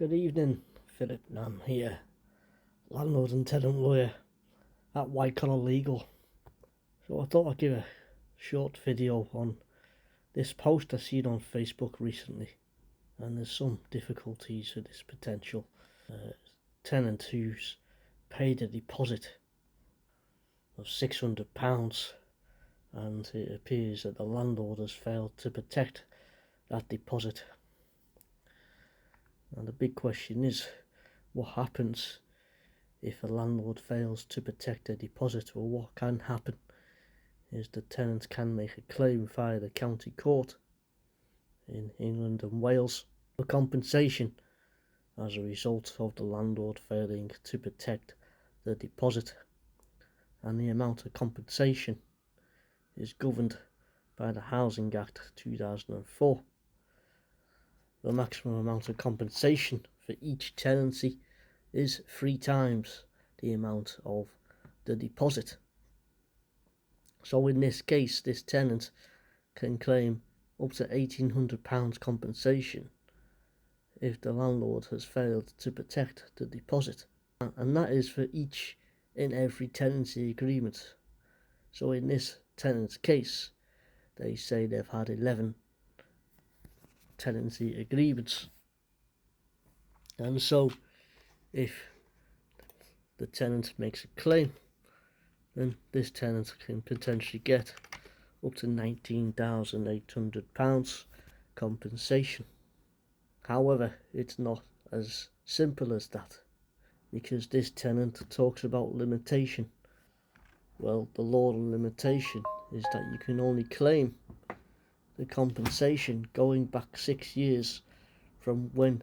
Good evening, Philip Nam here, landlord and tenant lawyer at White Collar Legal. So I thought I'd give a short video on this post I seen on Facebook recently, and there's some difficulties with this potential tenant who's paid a deposit of £600, and it appears that the landlord has failed to protect that deposit. And the big question is, what happens if a landlord fails to protect a deposit? Well, what can happen is the tenant can make a claim via the county court in England and Wales for compensation as a result of the landlord failing to protect the deposit. And the amount of compensation is governed by the Housing Act 2004. The maximum amount of compensation for each tenancy is 3 times the amount of the deposit. So in this case, this tenant can claim up to £1,800 compensation if the landlord has failed to protect the deposit. And that is for each and every tenancy agreement. So in this tenant's case, they say they've had 11 tenancy agreements. And so if the tenant makes a claim, then this tenant can potentially get up to £19,800 compensation. However, it's not as simple as that, because this tenant talks about limitation. Well, the law of limitation is that you can only claim the compensation going back 6 years from when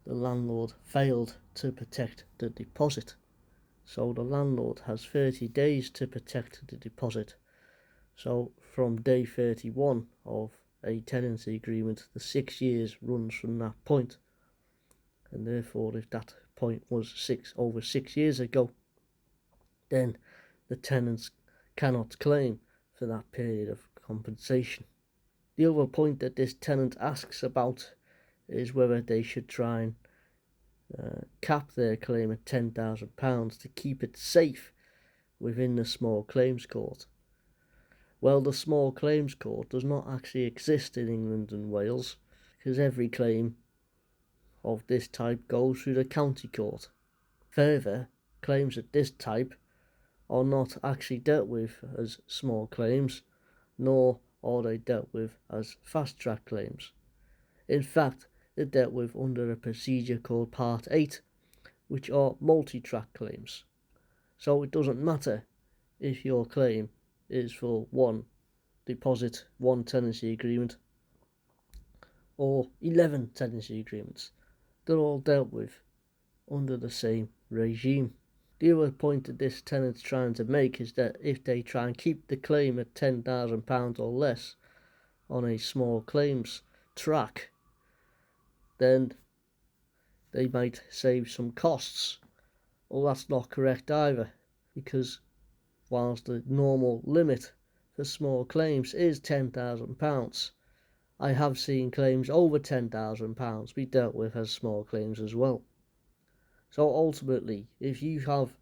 the landlord failed to protect the deposit. So the landlord has 30 days to protect the deposit. So from day 31 of a tenancy agreement, the 6 years runs from that point. And therefore, if that point was over 6 years ago, then the tenants cannot claim for that period of compensation. The other point that this tenant asks about is whether they should try and cap their claim at £10,000 to keep it safe within the small claims court. Well, the small claims court does not actually exist in England and Wales, because every claim of this type goes through the county court. Further, claims of this type are not actually dealt with as small claims, nor are they dealt with as fast-track claims. In fact, they're dealt with under a procedure called Part 8, which are multi-track claims. So it doesn't matter if your claim is for one deposit, one tenancy agreement, or 11 tenancy agreements. They're all dealt with under the same regime. The other point that this tenant's trying to make is that if they try and keep the claim at £10,000 or less on a small claims track, then they might save some costs. Well, that's not correct either, because whilst the normal limit for small claims is £10,000, I have seen claims over £10,000 be dealt with as small claims as well. So ultimately, if you have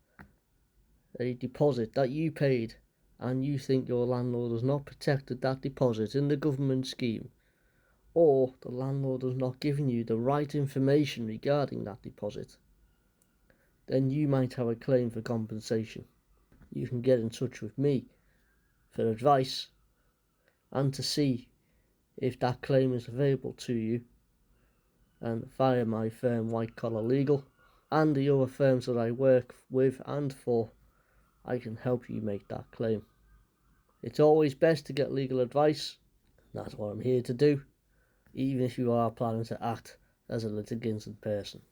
a deposit that you paid and you think your landlord has not protected that deposit in the government scheme, or the landlord has not given you the right information regarding that deposit, then you might have a claim for compensation. You can get in touch with me for advice and to see if that claim is available to you, and via my firm White Collar Legal and the other firms that I work with and for, I can help you make that claim. It's always best to get legal advice. That's what I'm here to do, even if you are planning to act as a litigant in person.